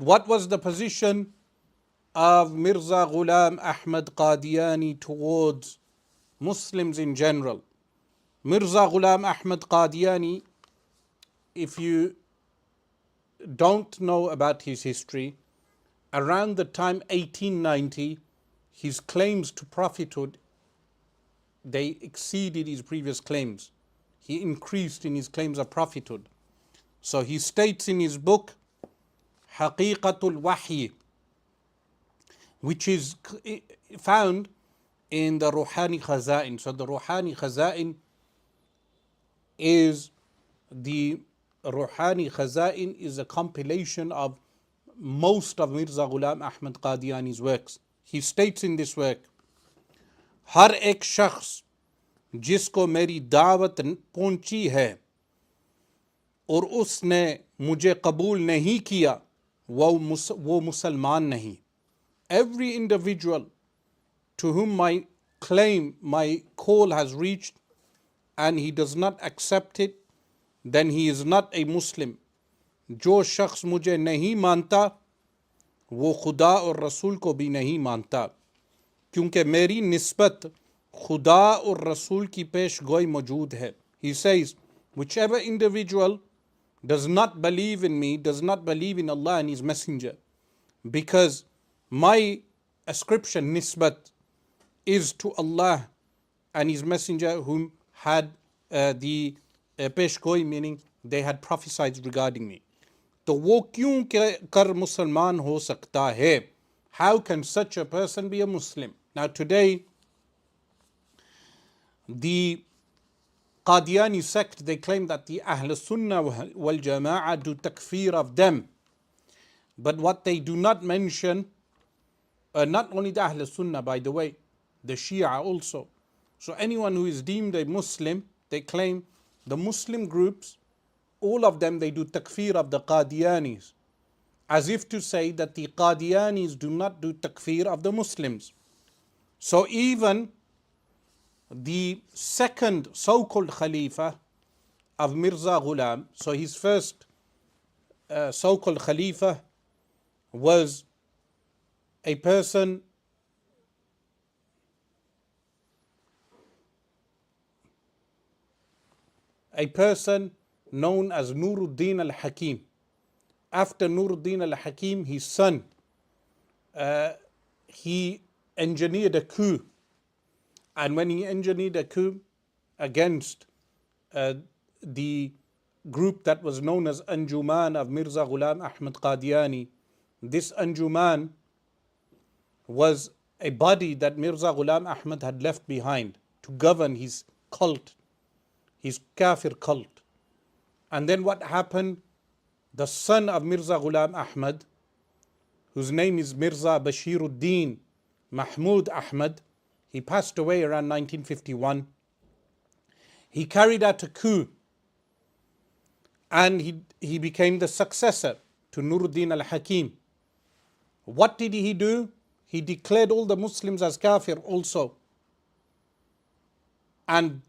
What was the position of Mirza Ghulam Ahmad Qadiani towards Muslims in general? Mirza Ghulam Ahmad Qadiani, if you don't know about his history, around the time 1890, his claims to prophethood, they exceeded his previous claims. He increased in his claims of prophethood. So he states in his book, Haqiqatul Wahy, which is found in the Ruhani Khaza'in. So the Ruhani Khaza'in is a compilation of most of Mirza Ghulam Ahmad Qadiani's works. He states in this work, हर एक शख्स जिसको मेरी दावत पहुंची है और उसने मुझे कबूल नहीं किया वो मुसलमान नहीं. Every individual to whom my call has reached and he does not accept it, then he is not a Muslim. जो शख्स मुझे नहीं मानता वो खुदा और रसूल को भी नहीं मानता, क्योंकि मेरी निस्बत खुदा और रसूल की पेश गोई मौजूद है. He says, whichever individual does not believe in me, does not believe in Allah and His Messenger, because my ascription, nisbat, is to Allah and His Messenger, whom had the peshgoi, meaning they had prophesied regarding me. तो वो क्यों कर मुसलमान हो सकता है? How can such a person be a Muslim? Now today, the Qadiani sect, they claim that the Ahl Sunnah wal Jama'ah do takfir of them. But what they do not mention, not only the Ahl Sunnah, by the way, the Shia also. So anyone who is deemed a Muslim, they claim the Muslim groups, all of them, they do takfir of the qadiyanis, as if to say that the qadiyanis do not do takfir of the Muslims. So even the second so-called Khalifa of Mirza Ghulam, so his first so-called Khalifa was a person known as Nuruddin al-Hakim. After Nuruddin al-Hakim, his son, he engineered a coup. And when he engineered a coup against the group that was known as Anjuman of Mirza Ghulam Ahmad Qadiani, this Anjuman was a body that Mirza Ghulam Ahmad had left behind to govern his cult, his kafir cult. And then what happened? The son of Mirza Ghulam Ahmad, whose name is Mirza Bashiruddin Mahmud Ahmad, he passed away around 1951. He carried out a coup and he became the successor to Nuruddin al-Hakim. What did he do? He declared all the Muslims as kafir also. And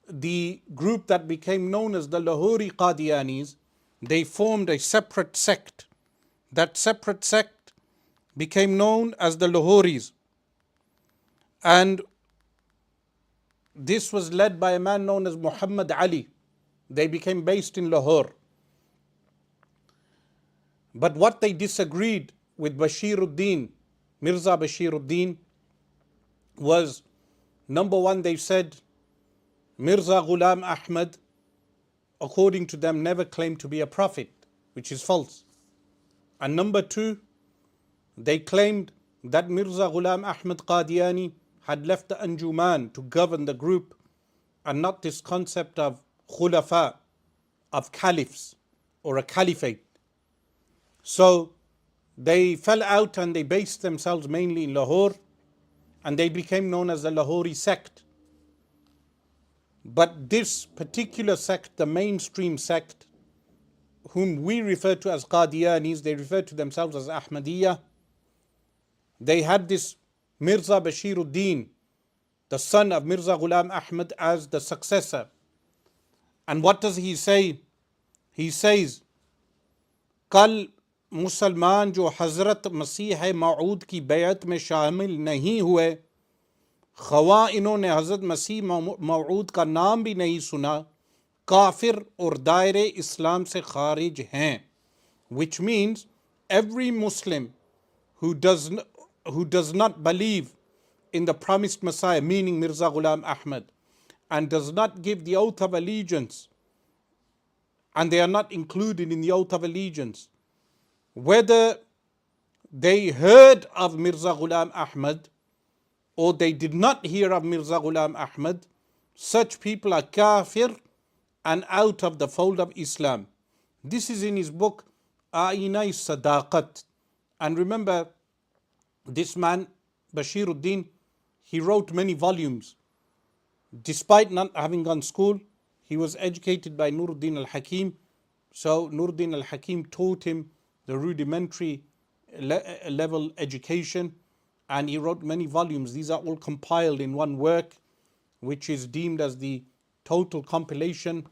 the group that became known as the Lahori Qadianis, they formed a separate sect. That separate sect became known as the Lahoris. And this was led by a man known as Muhammad Ali. They became based in Lahore. But what they disagreed with Bashiruddin, Mirza Bashiruddin, was, number one, they said Mirza Ghulam Ahmad, according to them, never claimed to be a prophet, which is false. And number two, they claimed that Mirza Ghulam Ahmad Qadiani had left the Anjuman to govern the group and not this concept of khulafa, of caliphs or a caliphate. So they fell out and they based themselves mainly in Lahore and they became known as the Lahori sect. But this particular sect, the mainstream sect, whom we refer to as qadiyanis, they refer to themselves as ahmadiyya. They had this Mirza Bashiruddin, the son of Mirza Ghulam Ahmad, as the successor. And what does he say? He says, Kal मुसलमान जो हज़रत मसीह मऊद की बैत में शामिल नहीं हुए, ख़वा इन्होंने हज़रत मसीह मऊद का नाम भी नहीं सुना, काफिर और दायरे इस्लाम से खारिज हैं. Which means every Muslim who does not believe in the promised Messiah, meaning Mirza Ghulam Ahmad, and does not give the oath of allegiance, and they are not included in the oath of allegiance, whether they heard of Mirza Ghulam Ahmad or they did not hear of Mirza Ghulam Ahmad, such people are kafir and out of the fold of Islam. This is in his book A'inai Sadaqat. And remember, this man Bashiruddin, he wrote many volumes. Despite not having gone to school, he was educated by Nuruddin al-Hakim. So Nuruddin al-Hakim taught him the rudimentary level education, and he wrote many volumes. These are all compiled in one work, which is deemed as the total compilation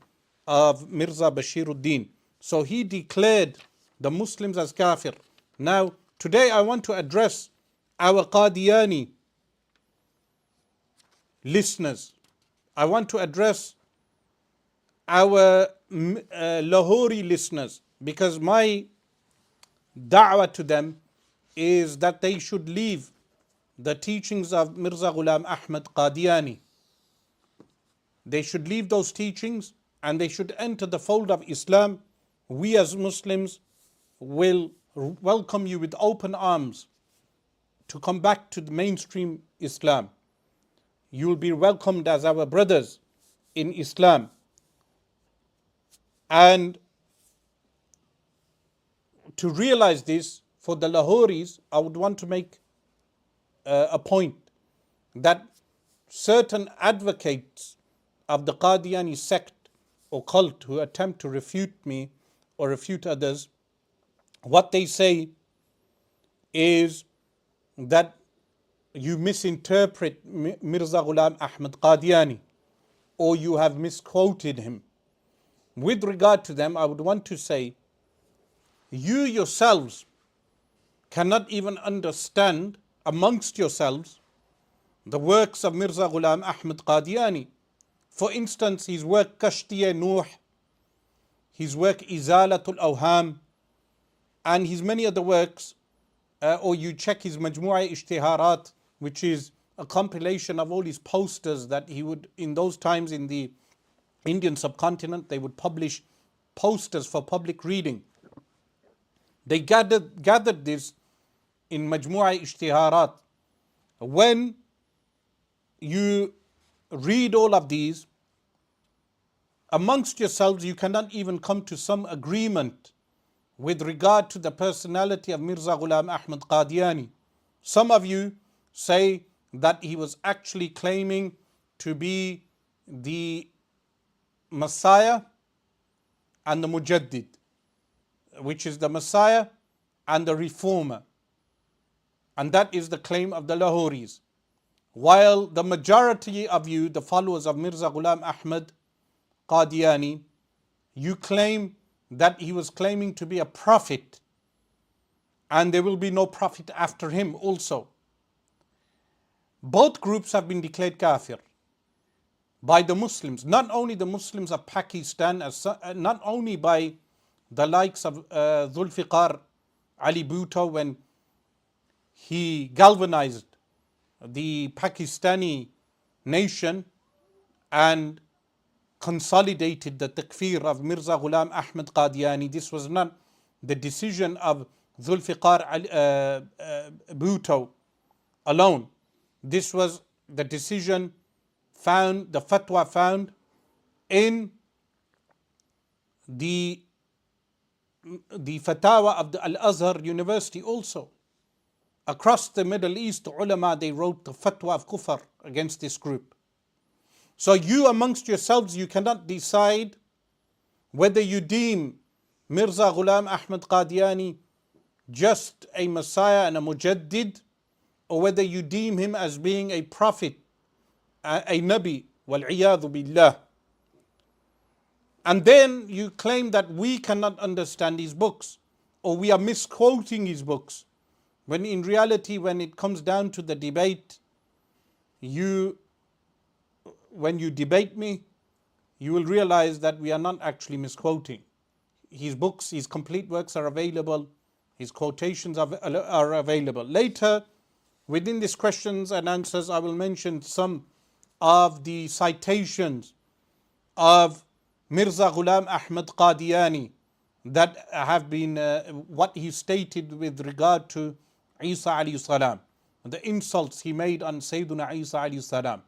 of Mirza Bashiruddin. So he declared the Muslims as kafir. Now, today I want to address our Qadiani listeners. I want to address our Lahori listeners, because my da'wah to them is that they should leave the teachings of Mirza Ghulam Ahmad Qadiani. They should leave those teachings and they should enter the fold of Islam. We as Muslims will welcome you with open arms to come back to the mainstream Islam. You will be welcomed as our brothers in Islam. And to realize this, for the Lahoris, I would want to make a point that certain advocates of the Qadiani sect or cult who attempt to refute me or refute others, what they say is that you misinterpret Mirza Ghulam Ahmad Qadiani, or you have misquoted him. With regard to them, I would want to say, you yourselves cannot even understand amongst yourselves the works of Mirza Ghulam Ahmad Qadiani. For instance, his work Kashtiye Nuh, his work Izalatul Awham, and his many other works, or you check his Majmu'a Ishtiharat, which is a compilation of all his posters that he would, in those times in the Indian subcontinent, they would publish posters for public reading. They gathered this in Majmu'a Ishtiharat. When you read all of these, amongst yourselves you cannot even come to some agreement with regard to the personality of Mirza Ghulam Ahmad Qadiani. Some of you say that he was actually claiming to be the Messiah and the Mujaddid, which is the Messiah and the Reformer. And that is the claim of the Lahoris. While the majority of you, the followers of Mirza Ghulam Ahmad Qadiani, you claim that he was claiming to be a prophet and there will be no prophet after him also. Both groups have been declared kafir by the Muslims, not only the Muslims of Pakistan, not only by the likes of Zulfiqar Ali Bhutto when he galvanized the Pakistani nation and consolidated the takfir of Mirza Ghulam Ahmad Qadiani. This was not the decision of Zulfiqar Bhutto alone. This was the decision found, the fatwa found in the fatawa of the Al-Azhar University also. Across the Middle East, ulama, they wrote the fatwa of kufr against this group. So you amongst yourselves, you cannot decide whether you deem Mirza Ghulam Ahmad Qadiani just a Messiah and a Mujaddid, or whether you deem him as being a prophet, a Nabi, wal-iyadhu billah. And then you claim that we cannot understand his books, or we are misquoting his books, when in reality, when it comes down to the debate, when you debate me, you will realize that we are not actually misquoting. His books, his complete works are available, his quotations are available. Later, within these questions and answers, I will mention some of the citations of Mirza Ghulam Ahmad Qadiani that have been what he stated with regard to Isa alayhi salam, the insults he made on Sayyiduna Isa alayhi salam.